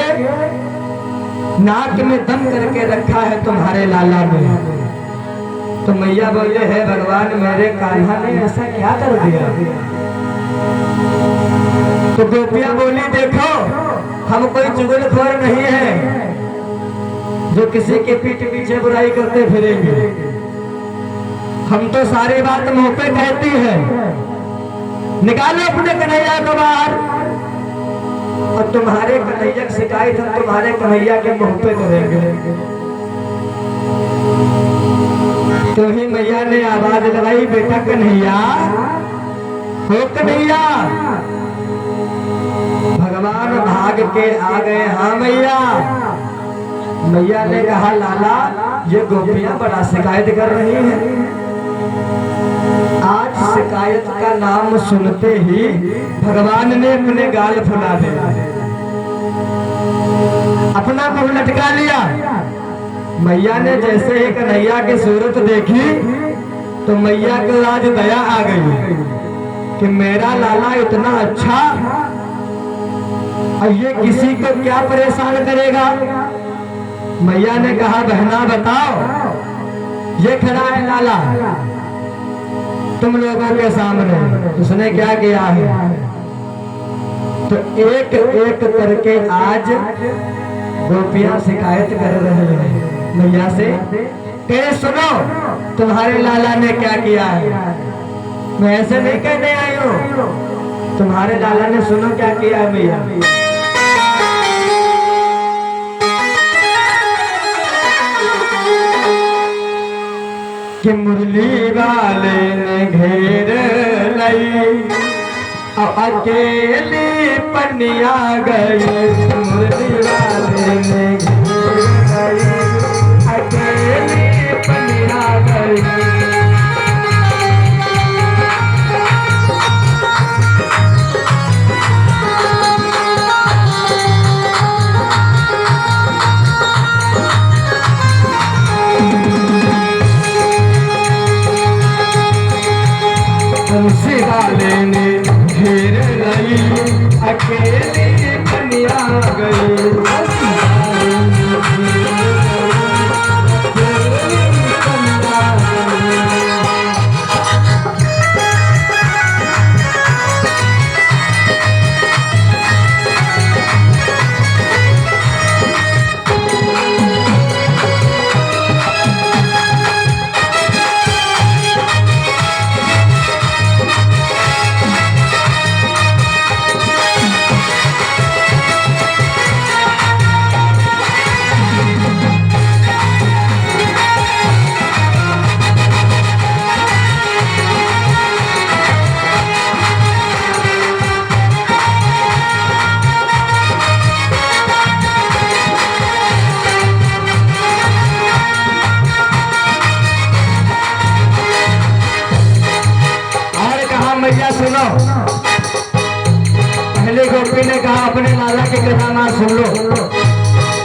नाक में दम करके रखा है तुम्हारे लाला ने। तो मैया बोले है भगवान, मेरे कान्हा ने ऐसा क्या कर दिया? तो गोपियां बोली, देखो हम कोई चुगलखोर नहीं है जो किसी के पीठ पीछे बुराई करते फिरेंगे। हम तो सारी बात मुंह पे कहती है। निकालो अपने कन्हैया को बाहर, और तुम्हारे कन्हैया की शिकायत हम तुम्हारे कन्हैया के मुंह पे करेंगे। तो ही मैया ने आवाज लगाई, बेटा कन्हैया हो कन्हैया। भगवान भाग के आ गए। हाँ मैया। मैया ने कहा, लाला ये गोपियां बड़ा शिकायत कर रही हैं। आज शिकायत का नाम सुनते ही भगवान ने अपने गाल फुला दिया, अपना मुंह लटका लिया। मैया ने जैसे ही कन्हैया की सूरत देखी तो मैया को आज दया आ गई कि मेरा लाला इतना अच्छा, और ये किसी को क्या परेशान करेगा। मैया ने कहा, बहना बताओ, ये खड़ा है लाला तुम लोगों के सामने, उसने क्या किया है। तो एक एक करके आज गोपियां शिकायत कर रहे हैं मैया से, कहे सुनो तुम्हारे लाला ने क्या किया है। मैं ऐसे नहीं कहने आई हूँ, तुम्हारे लाला ने सुनो क्या किया है मैया। कि मुरली वाले ने घेर लई, अकेली पनिया गई। मुरली वाले ने घेर लई, अकेली पनिया गई। तुलसी वाले ने घेर लई, अकेली बनिया गई। मैया सुनो, पहले गोपी ने कहा अपने लाला की कथा ना सुन लो,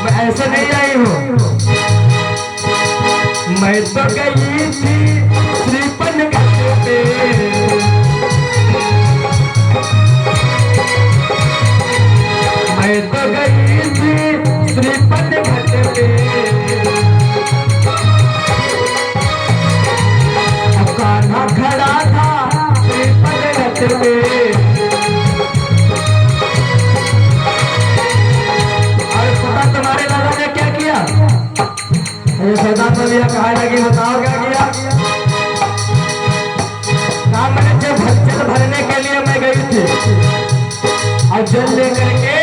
मैं ऐसे नहीं आई हूँ। मैं तो गई थी श्रीपन घाट पे, मैं तो गई थी श्रीपन घाट पे। कान्हा खड़ा था पे, और पता तुम्हारे दादा ने क्या किया। ये सौदा तो लिया, कहा लगी बताओ क्या किया। मैंने जब जल भरने के लिए मैं गई थी और जल लेकर के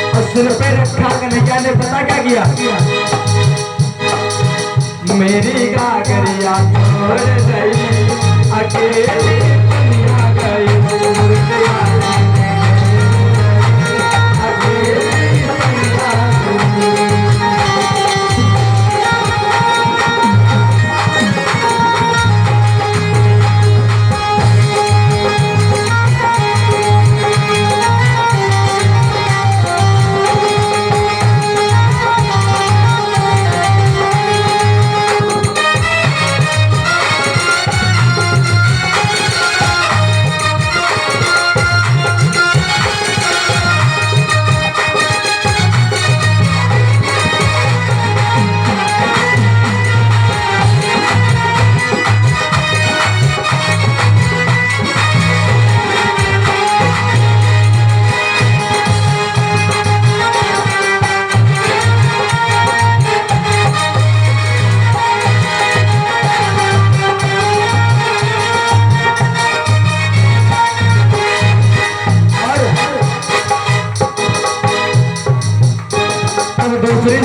और सिर पे रखा, कन्हैया ने पता क्या किया। मेरी गागरिया छोड़ गई, अकेली बनिया गई।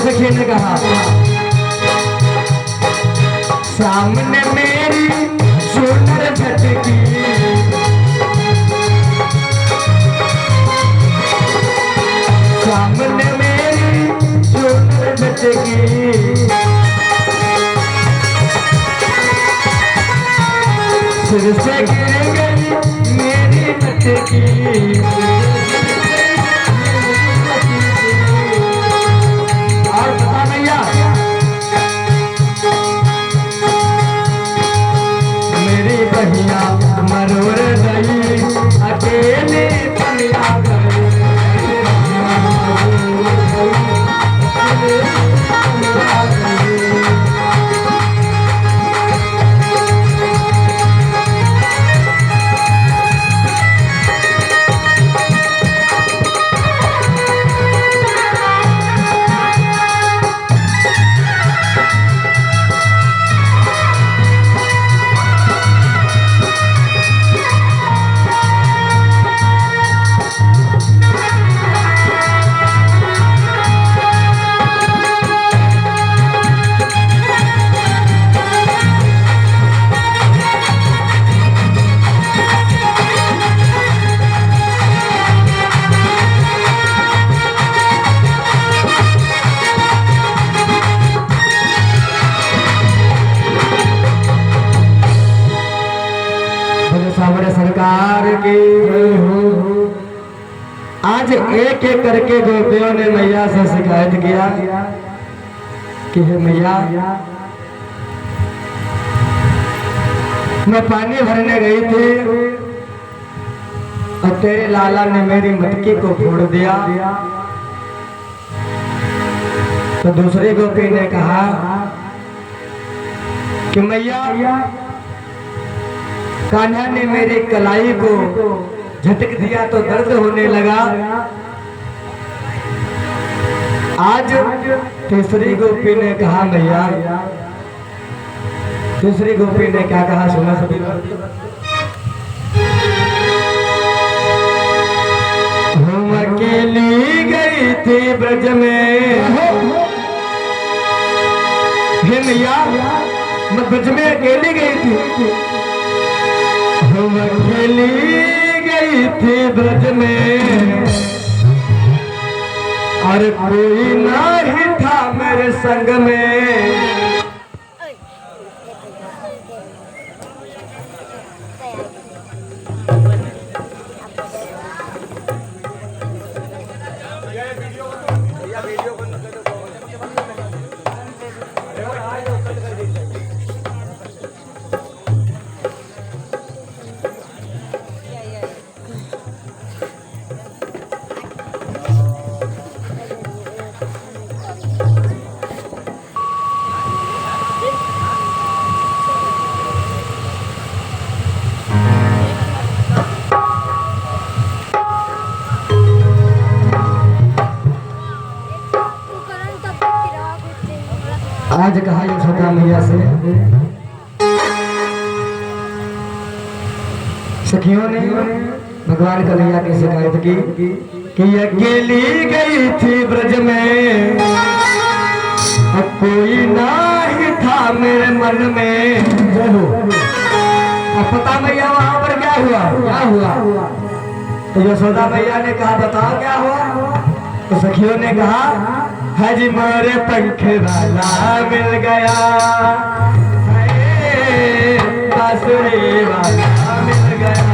सखी ने कहा सामने मेरी सुंदर झटकी, सामने मेरी सुंदर झटकी, सिर से गिर गई मेरी मटकी, और बता भैया मेरी बहिया मरोड़ गई अकेले पनिया गई, सामने सरकार की। आज एक एक करके गोपियों ने मैया से शिकायत किया कि हे मैया मैं पानी भरने गई थी और तेरे लाला ने मेरी मटकी को फोड़ दिया। तो दूसरी गोपी ने कहा कि मैया कान्हा ने मेरी कलाई को झटक दिया तो दर्द होने लगा। आज तीसरी गोपी ने कहा मैया, तीसरी गोपी ने क्या कहा सुना सभी। हम अकेली गई थी ब्रज में, हे मैया मैं ब्रज में अकेली गई थी, हम अकेली गई थी ब्रज में और कोई नहीं था मेरे संग में। आज कहा यशोदा मैया से सखियों ने भगवान कन्हैया की शिकायत की कि अकेली गई थी ब्रज में और कोई नहीं था मेरे मन में। अब पता मैया वहां पर क्या हुआ, क्या हुआ? तो यशोदा मैया ने कहा बताओ क्या हुआ। तो सखियों ने कहा हज मोरे पंख वाला मिल गया, बांसुरी वाला मिल गया।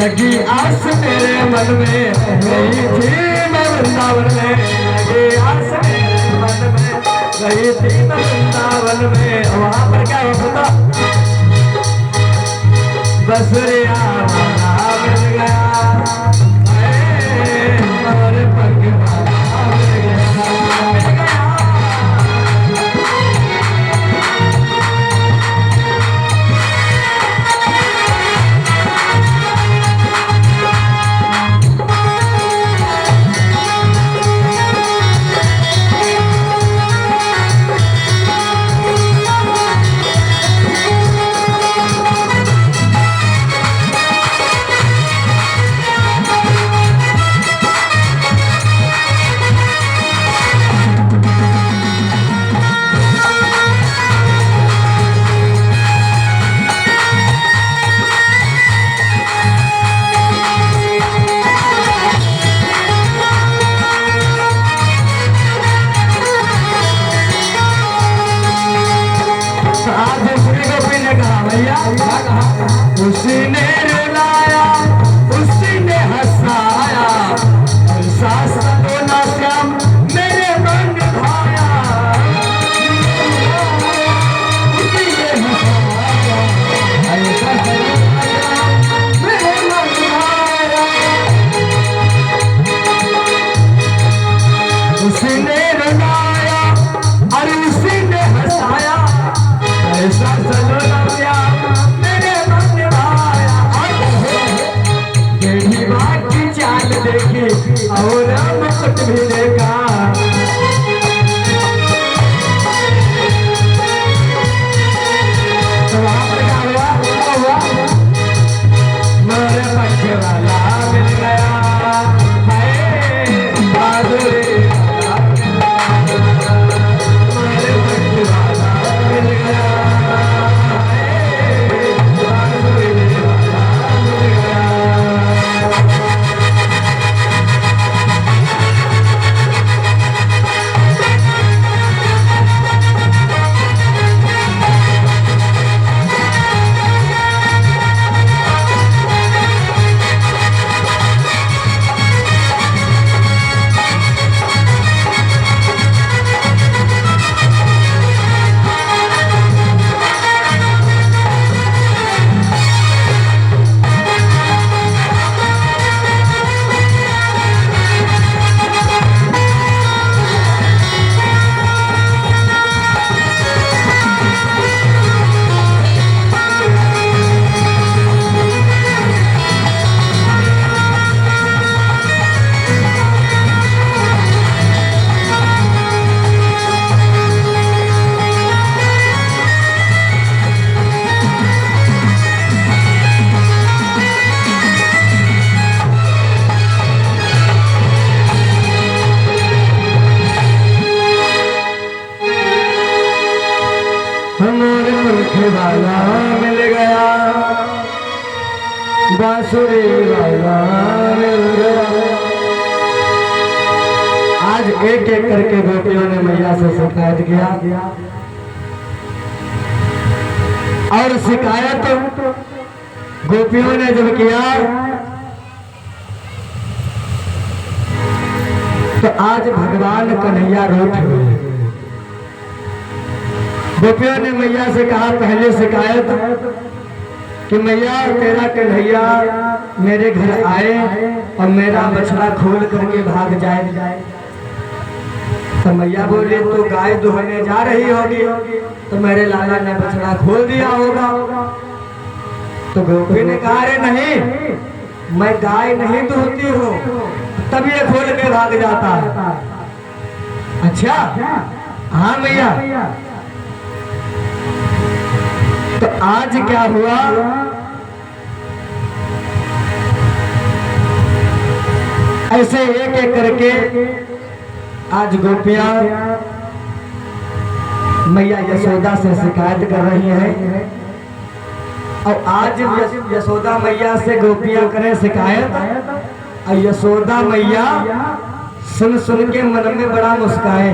लगी आस मेरे मन में गई थी मैं वृंदावन में, लगी आस मेरे मन में गई थी मैं वृंदावन में। वहां पर क्या होता बसरिया वाला मिल गया और पग वाला मिल गया। उसी ने रुलाया उसी ने हंसाया, ऐसा सलोना श्याम मेरे मन भाया। उसी ने हंसाया ऐसा सलोना श्याम मेरे मन भाया। उसी ने रुलाया और उसी ने हंसाया, ऐसा सलोना श्याम देखी और मुकुट भी देखा। तो वहां पर क्या हुआ मेरे पक्ष वाला मिल गया बहादुरी मेरे पक्ष वाला मिल गया। वाला मिल गया बांसुरी वाला मिल गया। आज एक एक करके गोपियों ने मैया से शिकायत किया और शिकायत गोपियों ने जब किया तो आज भगवान कन्हैया रूठ हुए। गोपियों ने मैया से कहा पहले शिकायत कि मैया तेरा कन्हैया मेरे घर आए और मेरा बछड़ा खोल करके भाग जाए। तो मैया बोली तो गाय दुहने जा रही होगी तो मेरे लाला ने बछड़ा खोल दिया होगा। तो गोपी ने कहा अरे नहीं मैं गाय नहीं दुहती हूँ तब ये खोल के भाग जाता है। अच्छा हाँ मैया। तो आज क्या हुआ ऐसे एक एक करके आज गोपियां मैया यशोदा से शिकायत कर रही हैं और आज यशोदा मैया से गोपियां करें शिकायत और यशोदा मैया सुन सुन के मन में बड़ा मुस्काए।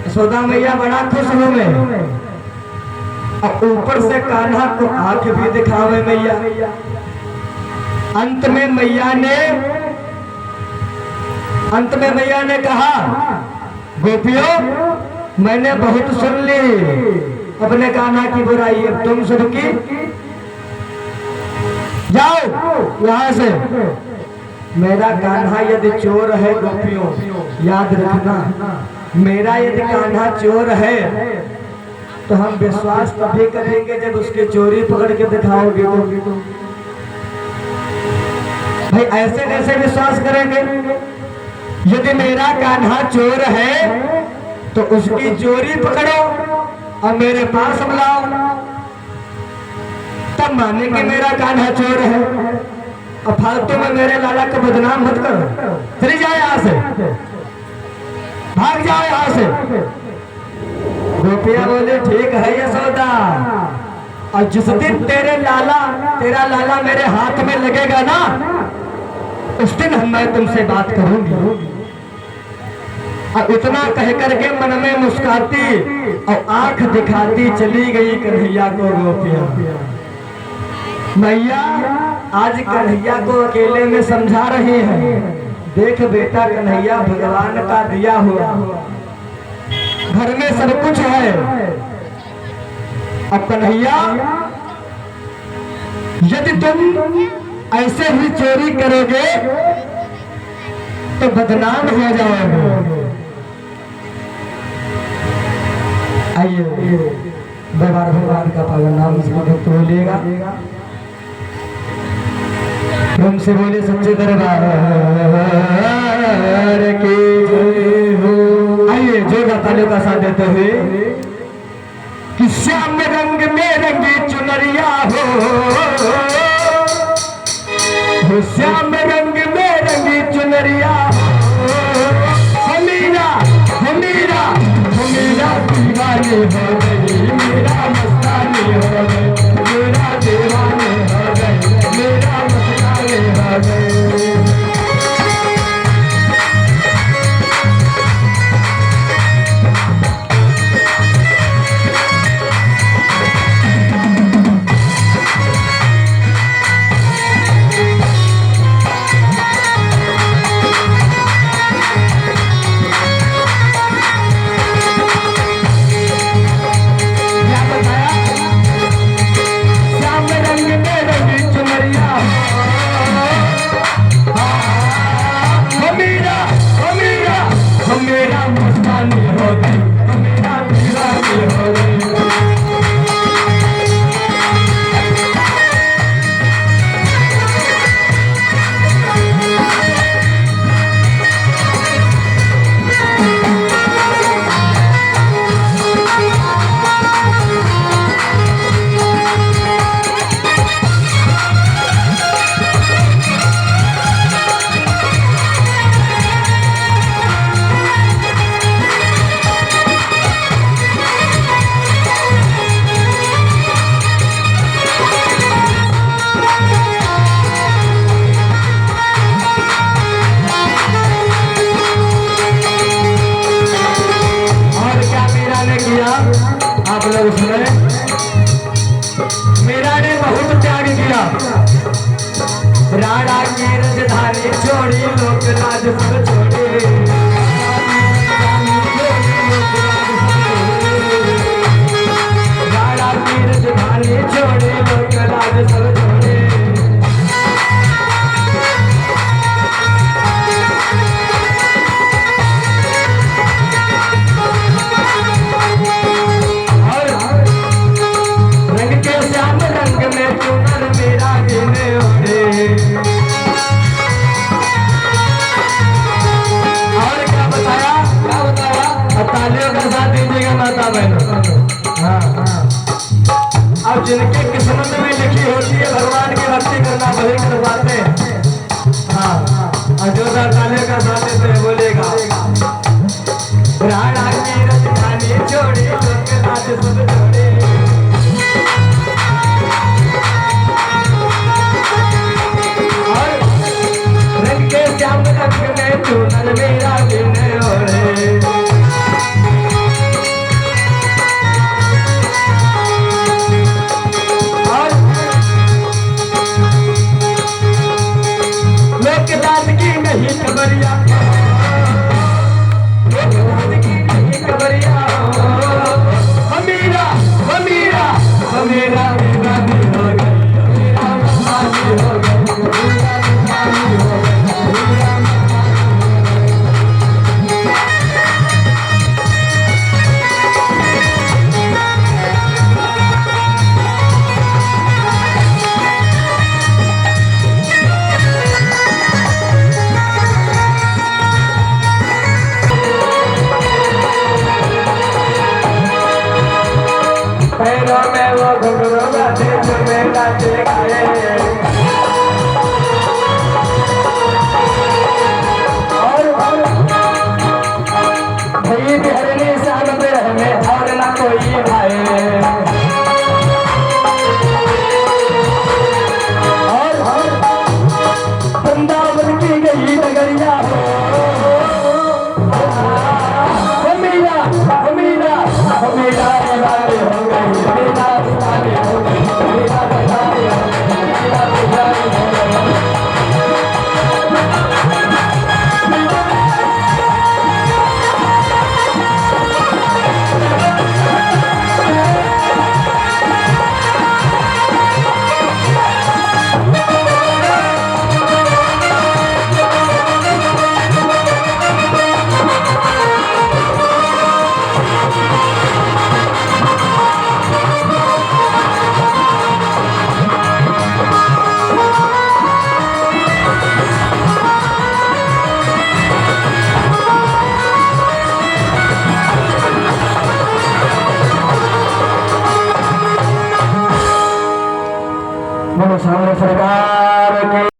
यशोदा मैया बड़ा खुश हुए और ऊपर से कान्हा को आंख भी दिखावे मैया। अंत में मैया ने कहा, गोपियों मैंने बहुत सुन ली अपने कान्हा की बुराई, अब तुम सबकी जाओ यहाँ से। मेरा कान्हा यदि चोर है गोपियों, याद रखना, मेरा यदि कान्हा चोर है तो हम विश्वास तभी करेंगे जब उसकी चोरी पकड़ के दिखाओगे तो। भाई ऐसे कैसे विश्वास करेंगे? यदि मेरा कान्हा चोर है तो उसकी चोरी पकड़ो और मेरे पास बुलाओ, तब मानेंगे मेरा कान्हा चोर है। और फालतू में मेरे लाला को बदनाम मत करो, चली जाओ यहाँ से, भाग जाओ यहाँ से। गोपिया बोले ठीक है यशोदा, और जिस दिन तेरा लाला मेरे हाथ में लगेगा ना, उस दिन मैं तुमसे बात करूंगी। और इतना कह करके मन में मुस्कुराती और आंख दिखाती चली गई कन्हैया को गोपिया। मैया आज कन्हैया को अकेले में समझा रही है, देख बेटा कन्हैया भगवान का दिया हुआ, घर में सब कुछ है। अब कन्हैया यदि तुम ऐसे ही चोरी करोगे तो बदनाम हो जाओगे। आइए भगवान का पावन नाम इसको भक्त बोलिएगा, तुम से बोले सच्चे दरबार की जय हो। आइए जोड़ा तालियों का साथ देते हुए कि श्याम रंग में रंगी चुनरिया हो, श्याम रंग में रंगी चुनरिया हो, मेरा दीवाने हो गई, मेरा मस्तानी हो गई, मेरा दीवाने हो गई, मेरा मस्तानी हो गई। आप लोग सुने, मीरा ने बहुत त्याग किया, राणा की राजधानी छोड़ी, लोक राज सब छोड़े, राणा की राजधानी छोड़ी, लोक राज सब छोड़े। अब जिनके किस्मत में लिखी होती है भगवान की भक्ति करना, वही कर पाते हैं। हाँ, अजोधा ताले का साथ देते बोलेगा, राणा की राजधानी छोड़ी, लोक राज सब छोड़े, और रंग के श्याम रंग में चूनर मेरा दिन ओढ़े। और नहीं खबरिया खबरिया हमीरा हमीरा हमीरा दीवानी हो गई हो गई। पैरों में वो घुंघरू बांधे जो मेला दिखाए और भई बिहरनी शान पे रहने और ना कोई भाई और वृंदावन की गई नगरिया हो हमीरा हमीरा हमीरा दीवानी हो गई हमीरा दीवानी हो गई हमीरा दीवानी हो गई हमीरा दीवानी हो गई। बोलो सामने सरकार के